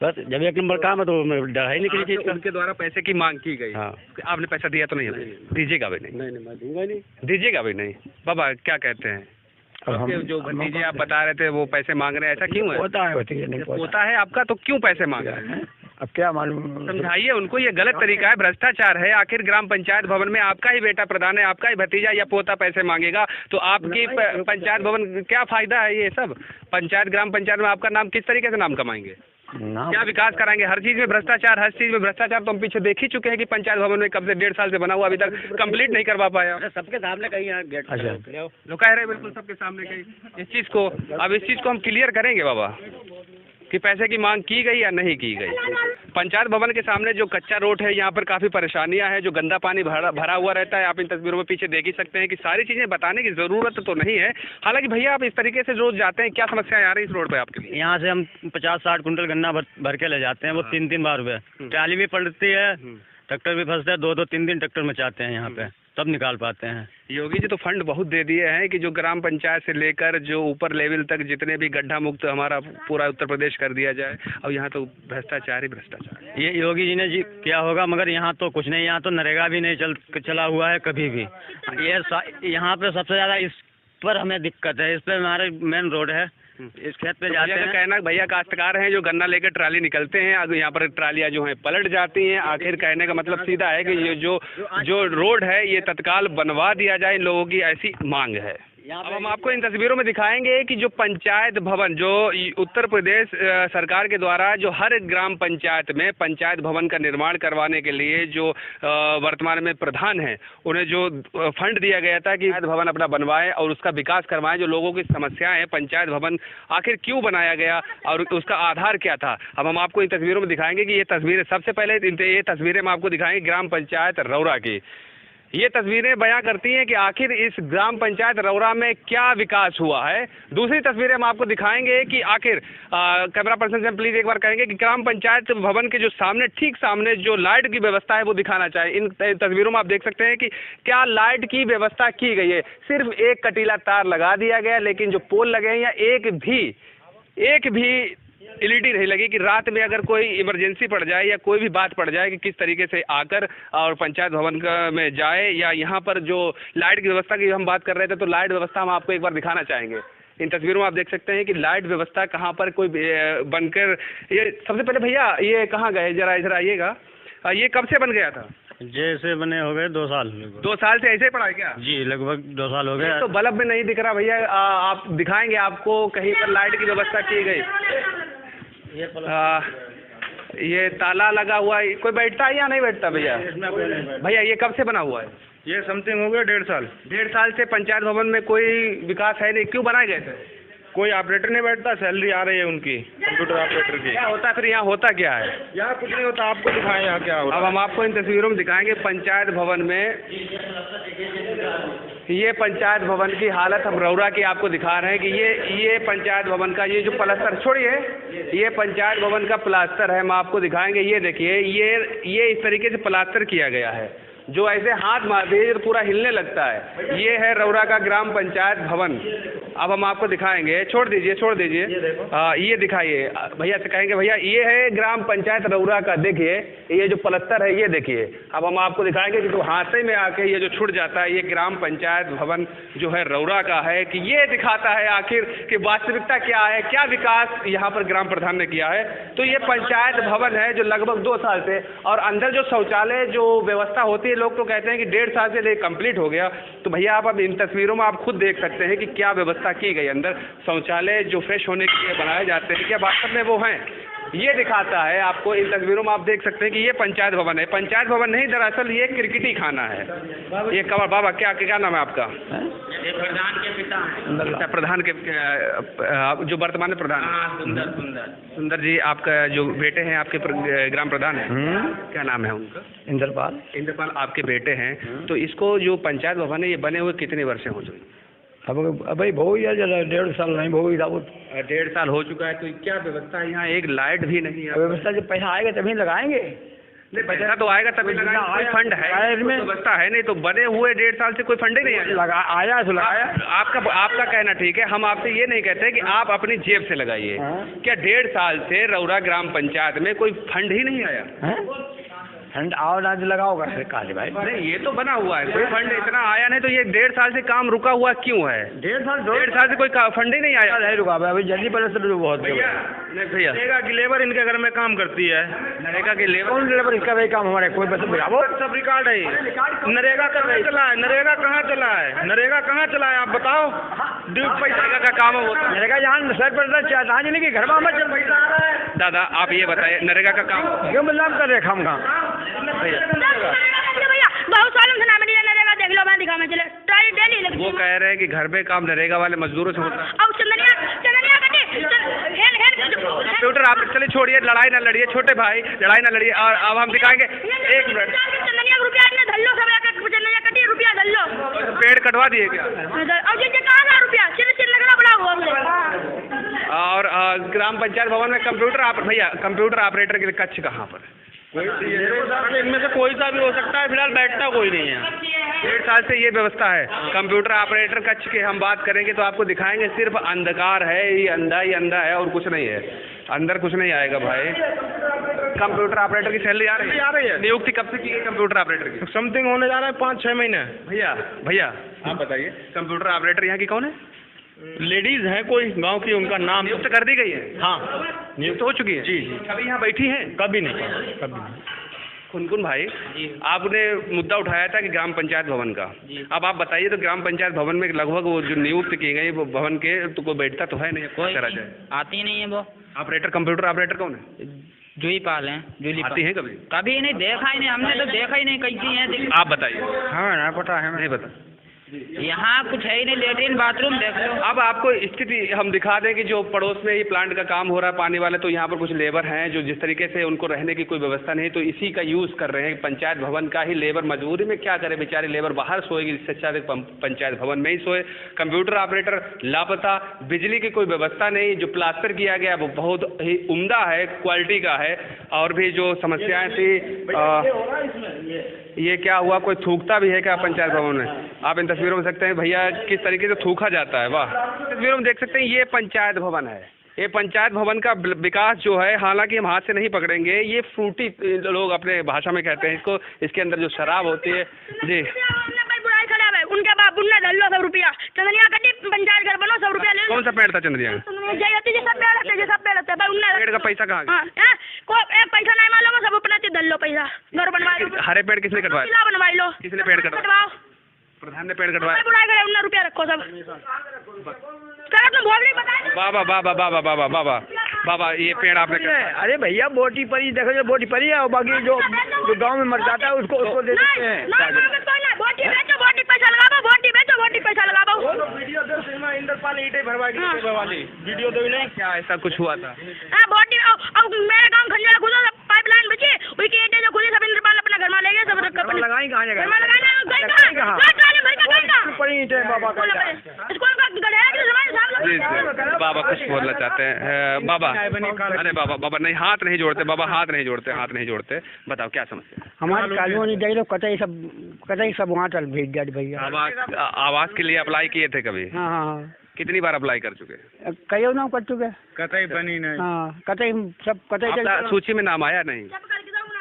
Speaker 7: बस जब एक नंबर काम है तो डर है नहीं किसी चीज का।
Speaker 1: उनके द्वारा पैसे की मांग की गई।
Speaker 7: हाँ।
Speaker 1: आपने पैसा दिया तो नहीं? दीजिएगा भी नहीं?
Speaker 7: नहीं, मैं दूंगा नहीं।
Speaker 1: दीजिएगा भी नहीं? बाबा क्या कहते हैं? आपके जो भतीजे आप बता रहे थे वो पैसे मांग रहे हैं, ऐसा क्यों है?
Speaker 7: पोता है भतीजे, नहीं
Speaker 1: पोता है आपका, तो क्यों पैसे मांग रहे हैं?
Speaker 7: अब क्या मालूम,
Speaker 1: समझाइए उनको, ये गलत तरीका है, भ्रष्टाचार है। आखिर ग्राम पंचायत भवन में आपका ही बेटा प्रधान है, आपका ही भतीजा या पोता पैसे मांगेगा तो आपकी पंचायत भवन क्या फायदा है? ये सब पंचायत, ग्राम पंचायत में आपका नाम किस तरीके से नाम कमाएंगे? क्या विकास कराएंगे? हर चीज में भ्रष्टाचार, हर चीज में भ्रष्टाचार। तो हम पीछे देख ही चुके हैं कि पंचायत भवन में कब से 1.5 साल से बना हुआ, अभी तक कंप्लीट नहीं करवा पाया।
Speaker 7: सबके सामने कहीं यहाँ गेट
Speaker 1: जो कह रहे हैं बिल्कुल सबके सामने कहीं इस चीज को, अब इस चीज को हम क्लियर करेंगे बाबा कि पैसे की मांग की गई या नहीं की गई। पंचायत भवन के सामने जो कच्चा रोड है, यहाँ पर काफ़ी परेशानियां हैं, जो गंदा पानी भरा हुआ रहता है। आप इन तस्वीरों में पीछे देख ही सकते हैं कि सारी चीज़ें बताने की ज़रूरत तो नहीं है। हालांकि भैया आप इस तरीके से रोज जाते हैं, क्या समस्याएं आ रही है इस रोड पर आपके लिए?
Speaker 3: यहाँ से हम 50-60 कुंटल गन्ना भर के ले जाते हैं, वो 3-3 बार हुए। ट्राली भी पलटती है, ट्रैक्टर भी फंसता है, 2-2-3 ट्रैक्टर मचाते हैं यहाँ पे, तब निकाल पाते हैं।
Speaker 1: योगी जी तो फंड बहुत दे दिए हैं कि जो ग्राम पंचायत से लेकर जो ऊपर लेवल तक जितने भी गड्ढा मुक्त हमारा पूरा उत्तर प्रदेश कर दिया जाए। और यहाँ तो भ्रष्टाचार ही भ्रष्टाचार।
Speaker 3: ये योगी जी ने जी किया होगा, मगर यहाँ तो कुछ नहीं, यहाँ तो नरेगा भी नहीं चला हुआ है कभी भी। ये यहाँ पे सबसे ज़्यादा इस पर हमें दिक्कत है, इस पर हमारे मेन रोड है, इस खेत पे जाते हैं।
Speaker 1: कहना भैया काश्तकार हैं जो गन्ना लेकर ट्राली निकलते हैं, अब यहाँ पर ट्रालियाँ जो हैं पलट जाती हैं। आखिर कहने का मतलब सीधा है कि ये जो रोड है ये तत्काल बनवा दिया जाए, इन लोगों की ऐसी मांग है। अब हम आपको इन तस्वीरों में दिखाएंगे कि जो पंचायत भवन जो उत्तर प्रदेश सरकार के द्वारा जो हर ग्राम पंचायत में पंचायत भवन का निर्माण करवाने के लिए जो वर्तमान में प्रधान हैं, उन्हें जो फंड दिया गया था कि पंचायत भवन अपना बनवाएं और उसका विकास करवाएं। जो लोगों की समस्याएं हैं, पंचायत भवन आखिर क्यों बनाया गया और उसका आधार क्या था, अब हम आपको इन तस्वीरों में दिखाएंगे कि ये तस्वीरें, सबसे पहले ये तस्वीरें हम आपको दिखाएंगे ग्राम पंचायत रौरा की। ये तस्वीरें बयां करती हैं कि आखिर इस ग्राम पंचायत रौरा में क्या विकास हुआ है। दूसरी तस्वीरें हम आपको दिखाएंगे कि आखिर कैमरा पर्सन से प्लीज एक बार कहेंगे कि ग्राम पंचायत भवन के जो सामने, ठीक सामने जो लाइट की व्यवस्था है वो दिखाना चाहिए। इन तस्वीरों में आप देख सकते हैं कि क्या लाइट की व्यवस्था की गई है। सिर्फ एक कटीला तार लगा दिया गया, लेकिन जो पोल लगे हैं या एक भी एलईडी नहीं लगी कि रात में अगर कोई इमरजेंसी पड़ जाए या कोई भी बात पड़ जाए कि किस तरीके से आकर और पंचायत भवन में जाए। या यहाँ पर जो लाइट की व्यवस्था की हम बात कर रहे थे, तो लाइट व्यवस्था हम आपको एक बार दिखाना चाहेंगे। इन तस्वीरों में आप देख सकते हैं कि लाइट व्यवस्था कहाँ पर कोई बनकर, ये सबसे पहले भैया ये कहाँ गए, जरा इधर आइएगा, ये कब से बन गया था?
Speaker 3: जैसे बने हो गए 2 साल।
Speaker 1: 2 साल से ऐसे ही पड़ा है क्या?
Speaker 3: जी, लगभग 2 साल हो गए।
Speaker 1: तो बल्ब में नहीं दिख रहा भैया, आप दिखाएंगे आपको कहीं पर लाइट की व्यवस्था की गई। ये ताला लगा हुआ है, कोई बैठता है या नहीं बैठता भैया? भैया ये कब से बना हुआ है?
Speaker 4: ये समथिंग हो गया 1.5 साल।
Speaker 1: 1.5 साल से पंचायत भवन में कोई विकास है नहीं, क्यों बनाए गए थे?
Speaker 4: कोई ऑपरेटर नहीं बैठता, सैलरी आ रही है उनकी, कंप्यूटर ऑपरेटर की।
Speaker 1: क्या होता है फिर यहाँ, होता क्या है?
Speaker 4: यहाँ कुछ नहीं होता, आपको दिखाएं यहाँ क्या होता है।
Speaker 1: अब हम आपको इन तस्वीरों में दिखाएंगे पंचायत भवन में। ये पंचायत भवन की हालत हम रौरा की आपको दिखा रहे हैं कि ये पंचायत भवन का ये जो प्लास्टर, छोड़िए, ये पंचायत भवन का प्लास्टर है, हम आपको दिखाएंगे। ये देखिए, ये इस तरीके से प्लास्टर किया गया है, जो ऐसे हाथ मारते हैं तो पूरा हिलने लगता है। ये है रौरा का ग्राम पंचायत भवन। अब हम आपको दिखाएंगे, छोड़ दीजिए ये दिखाइए भैया से कहेंगे, भैया ये है ग्राम पंचायत रौरा का, देखिए ये जो प्लास्टर है ये देखिए। अब हम आपको दिखाएंगे कि तो हाथे में आके ये जो छूट जाता है, ये ग्राम पंचायत भवन जो है रौरा का है, कि ये दिखाता है आखिर कि वास्तविकता क्या है, क्या विकास यहाँ पर ग्राम प्रधान ने किया है। तो ये पंचायत भवन है जो लगभग 2 साल से, और अंदर जो शौचालय जो व्यवस्था होती है, लोग तो कहते हैं कि 1.5 साल से कंप्लीट हो गया। तो भैया आप अब इन तस्वीरों में आप खुद देख सकते हैं कि क्या व्यवस्था की गई। अंदर शौचालय जो फ्रेश होने के लिए बनाए जाते हैं, क्या वास्तव में वो हैं? ये दिखाता है आपको, इन तस्वीरों में आप देख सकते हैं कि ये पंचायत भवन है। पंचायत भवन नहीं, दरअसल ये क्रिकेटी खाना है। ये कमर बाबा, क्या नाम है आपका?
Speaker 6: ये प्रधान के पिता हैं।
Speaker 1: अच्छा, प्रधान के जो वर्तमान में प्रधान
Speaker 6: सुंदर
Speaker 1: सुंदर जी, आपका जो बेटे हैं आपके ग्राम प्रधान है, क्या नाम है उनका? इंद्रपाल आपके बेटे हैं। तो इसको जो पंचायत भवन है ये बने हुए कितने वर्ष हो चुके?
Speaker 7: अब भाई बहुत 1.5 साल नहीं बहुत
Speaker 1: 1.5 साल हो चुका है। तो क्या व्यवस्था है यहाँ? एक लाइट भी नहीं है।
Speaker 7: व्यवस्था जब पैसा आएगा तभी लगाएंगे।
Speaker 1: नहीं, पैसा तो आएगा तभी लगाएंगे। कोई फंड है इसमें? व्यवस्था है नहीं तो बने हुए 1.5 साल से कोई फंड ही नहीं आया।
Speaker 7: आया तो लगाया।
Speaker 1: आपका कहना ठीक है, हम आपसे ये नहीं कहते कि आप अपनी जेब से लगाइए। क्या 1.5 साल से रौरा ग्राम पंचायत में कोई फंड ही नहीं आया?
Speaker 7: फंड आओ ना लगाओगा काले भाई।
Speaker 1: नहीं, ये तो बना हुआ है, कोई फंड इतना आया नहीं। तो ये 1.5 साल से काम रुका हुआ क्यों है? 1.5 साल से कोई फंड ही नहीं आया।
Speaker 7: नहीं रुका भाई, अभी जल्दी पहले बहुत
Speaker 1: भैया।
Speaker 4: नरेगा की लेबर इनके घर में काम करती है।
Speaker 1: नरेगा की लेबर?
Speaker 7: कौन लेबर? इसका भाई काम हमारे कोई बस
Speaker 4: सब रिकॉर्ड है। नरेगा कहाँ चला है? नरेगा कहाँ चला है? नरेगा कहाँ चला है? आप बताओ।
Speaker 1: पैसा का काम है वो।
Speaker 7: नरेगा यहाँ सर पर चाहता कि घर में हमारे पैसा आ रहा है।
Speaker 1: दादा आप ये बताइए, नरेगा का काम
Speaker 7: क्यों बदनाम कर रहे हम कहाँ?
Speaker 2: भैया बहुत सालों से नाम नहीं नरेगा, देख लो मैं दिखा मैं चले ट्राई डेली लगती।
Speaker 1: वो कह रहे हैं कि घर पे काम नरेगा वाले मजदूरों से होता है।
Speaker 2: अब चंदनिया
Speaker 1: कंप्यूटर आप चलिए, छोड़िए, लड़ाई ना लड़िए छोटे भाई, लड़ाई ना लड़िए। और अब हम दिखाएंगे, 1 मिनट।
Speaker 2: चंदनिया रुपया धल्लो सब चंदनिया कटी रुपया धल्लो।
Speaker 1: पेड़ कटवा दिए क्या?
Speaker 2: अब ये कहाँ था रुपया? सिर लगना बड़ा हुआ।
Speaker 1: और ग्राम पंचायत भवन में कंप्यूटर ऑपरेटर के लिए कक्ष कहाँ पर?
Speaker 4: इनमें से कोई सा भी हो सकता है, फिलहाल बैठता कोई नहीं है।
Speaker 1: 1.5 साल से ये व्यवस्था है। कंप्यूटर ऑपरेटर कक्ष की हम बात करेंगे तो आपको दिखाएंगे, सिर्फ अंधकार है, ये अंधा है और कुछ नहीं है। अंदर कुछ नहीं आएगा भाई। कंप्यूटर ऑपरेटर की सैलरी आ रही है? नियुक्ति कब से की है कंप्यूटर ऑपरेटर की?
Speaker 4: समथिंग होने जा रहा है 5-6 महीने।
Speaker 1: भैया आप बताइए, कंप्यूटर ऑपरेटर यहाँ की कौन है?
Speaker 4: लेडीज है कोई गांव की, उनका नाम
Speaker 1: नियुक्त कर दी गई है?
Speaker 4: हाँ,
Speaker 1: नियुक्त हो चुकी है।
Speaker 4: जी।
Speaker 1: कभी यहाँ बैठी हैं?
Speaker 4: कभी नहीं।
Speaker 1: खुनखुन भाई, आपने मुद्दा उठाया था कि ग्राम पंचायत भवन का। अब आप बताइए, तो ग्राम पंचायत भवन में लगभग वो जो नियुक्त की गई वो भवन के, तो कोई बैठता तो है नहीं?
Speaker 6: कोई
Speaker 1: करा जाए,
Speaker 6: आती नहीं है वो
Speaker 1: ऑपरेटर, कंप्यूटर ऑपरेटर कौन है?
Speaker 6: जूही पाल है। जूही
Speaker 1: आती है कभी?
Speaker 6: कभी नहीं देखा ही नहीं, हमने तो देखा ही नहीं कैसी है।
Speaker 1: आप बताइए।
Speaker 7: हाँ ना पता है,
Speaker 1: नहीं पता।
Speaker 6: यहाँ कुछ है ही नहीं, लेटरिन बाथरूम देख लो।
Speaker 1: अब आपको स्थिति हम दिखा दें कि जो पड़ोस में ही प्लांट का काम हो रहा है पानी वाला, तो यहाँ पर कुछ लेबर हैं जो जिस तरीके से उनको रहने की कोई व्यवस्था नहीं, तो इसी का यूज़ कर रहे हैं। पंचायत भवन का ही लेबर मजबूरी में क्या करे, बेचारे लेबर बाहर सोएगी, इससे अच्छा पंचायत भवन में ही सोए। कंप्यूटर ऑपरेटर लापता, बिजली की कोई व्यवस्था नहीं, जो प्लास्टर किया गया वो बहुत ही उम्दा है, क्वालिटी का है। और भी जो समस्याएं थी, ये क्या हुआ, कोई थूकता भी है क्या पंचायत भवन में? आप इन तस्वीरों में सकते हैं भैया किस तरीके से थूका जाता है। वाह, तस्वीरों में देख सकते हैं, ये पंचायत भवन है। ये पंचायत भवन का विकास जो है, हालांकि हम हाथ से नहीं पकड़ेंगे, ये फ्रूटी लोग अपने भाषा में कहते हैं इसको। इसके अंदर जो शराब होती है जी,
Speaker 2: उनके बाप उन्ने धल्लो 100 रुपया चंदनिया कटी पंचायत घर बनो 100 रुपया ले।
Speaker 1: कौन सा पेड़ था चंदनिया?
Speaker 2: सब
Speaker 1: पेड़ का पैसा कहाँ गया?
Speaker 2: पैसा नहीं मालूम, सब अपना धल्लो पैसा घर बनवा लो।
Speaker 1: हरे पेड़ किसने कटवाया?
Speaker 2: बनवा लो।
Speaker 1: किसने पेड़ कटवाया? प्रधान ने पेड़ कटवाया।
Speaker 2: उन्ना रुपया रखो सब।
Speaker 1: बाबा ये पेड़ आपने
Speaker 7: अरे भैया बोटी परी देखो, जो बोटी परी है और बाकी जो गांव में मर जाता है उसको दे देते हैं।
Speaker 2: बोटी पैसा लगाओ, बोटी बेचो, बोटी पैसा लगाओ।
Speaker 4: वीडियो दो, इंद्रपाल ईंटें भरवा दी वीडियो दो नहीं
Speaker 1: क्या ऐसा कुछ हुआ था?
Speaker 2: बोटी अब मेरे गाँव खंजरा खुदा पाइपलाइन बची, उनकी ईंटें जो खुदी सब इंद्रपाल अपने घर में ले गए, सब
Speaker 7: लगाई कहाँ जगह?
Speaker 1: बाबा कुछ बोलना चाहते हैं? बाबा, अरे बाबा नहीं, हाथ नहीं जोड़ते बाबा, हाथ नहीं जोड़ते। बताओ क्या समस्या?
Speaker 7: हमारी कॉलोनी देख लो, कतई सब वहाँ चल भेज दिया भैया।
Speaker 1: आवास के लिए अप्लाई किए थे कभी?
Speaker 7: हाँ।
Speaker 1: कितनी बार अप्लाई कर चुके?
Speaker 7: कई नाम कर चुके।
Speaker 4: कतई बनी नहीं।
Speaker 7: हाँ, कतई सब कतई।
Speaker 1: सूची में नाम आया नहीं?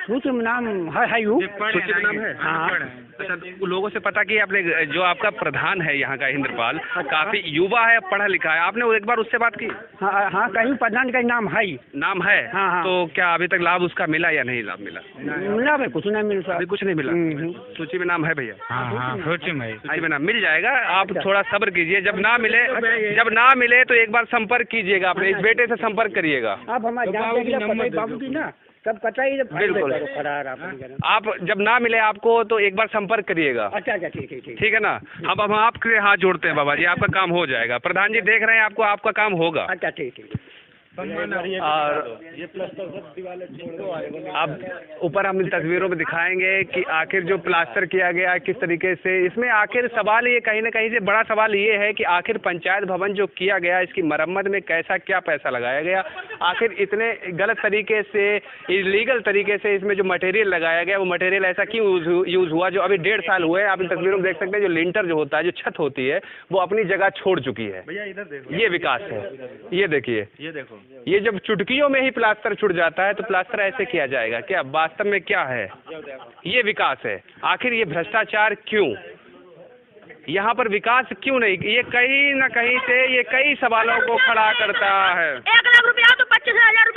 Speaker 7: सूची में नाम है,
Speaker 1: सूची में नाम है।
Speaker 7: हाँ।
Speaker 1: अच्छा, तो लोगों से पता कि आपने जो आपका प्रधान है यहाँ का इंद्रपाल काफी युवा है, पढ़ा लिखा है, आपने एक बार उससे बात की?
Speaker 5: हाँ हाँ, कहीं प्रधान का नाम है ही।
Speaker 1: नाम है?
Speaker 5: हाँ, हाँ।
Speaker 1: तो क्या अभी तक लाभ उसका मिला या नहीं लाभ मिला?
Speaker 5: मिला भाई, कुछ नहीं मिला।
Speaker 1: अभी कुछ नहीं मिला। सूची में नाम है भैया?
Speaker 3: हाँ सोची में
Speaker 1: सूची में नाम मिल जाएगा, आप थोड़ा सब्र कीजिए। जब ना मिले तो एक बार संपर्क कीजिएगा, अपने इस बेटे से संपर्क करिएगा।
Speaker 5: आप हमारे बाबू की ना सब पता ही
Speaker 1: बिल्कुल। आप जब ना मिले आपको तो एक बार संपर्क करिएगा।
Speaker 5: अच्छा अच्छा, ठीक है ठीक।
Speaker 1: ठीक है ना? हम आपके हाथ जोड़ते हैं बाबा जी, आपका काम हो जाएगा। प्रधान जी देख रहे हैं आपको, आपका काम होगा।
Speaker 5: अच्छा ठीक ठीक।
Speaker 1: और अब ऊपर हम इन तस्वीरों में दिखाएंगे कि आखिर जो प्लास्टर किया गया है किस तरीके से, इसमें आखिर सवाल ये कहीं ना कहीं से बड़ा सवाल ये है कि आखिर पंचायत भवन जो किया गया इसकी मरम्मत में कैसा क्या पैसा लगाया गया, आखिर इतने गलत तरीके से इलीगल तरीके से इसमें जो मटेरियल लगाया गया वो मटेरियल ऐसा क्यों यूज़ हुआ जो अभी 1.5 साल हुए। आप इन तस्वीरों में देख सकते हैं जो लिंटर जो होता है, जो छत होती है, वो अपनी जगह छोड़ चुकी है। ये विकास है। ये देखिए,
Speaker 4: ये देखो,
Speaker 1: ये जब चुटकियों में ही प्लास्टर छूट जाता है तो प्लास्टर ऐसे किया जाएगा क्या? वास्तव में क्या है ये विकास है? आखिर ये भ्रष्टाचार क्यों? यहाँ पर विकास क्यों नहीं? ये कहीं ना कहीं से ये कई सवालों को खड़ा करता है।
Speaker 2: 1 लाख रुपया तो 25,000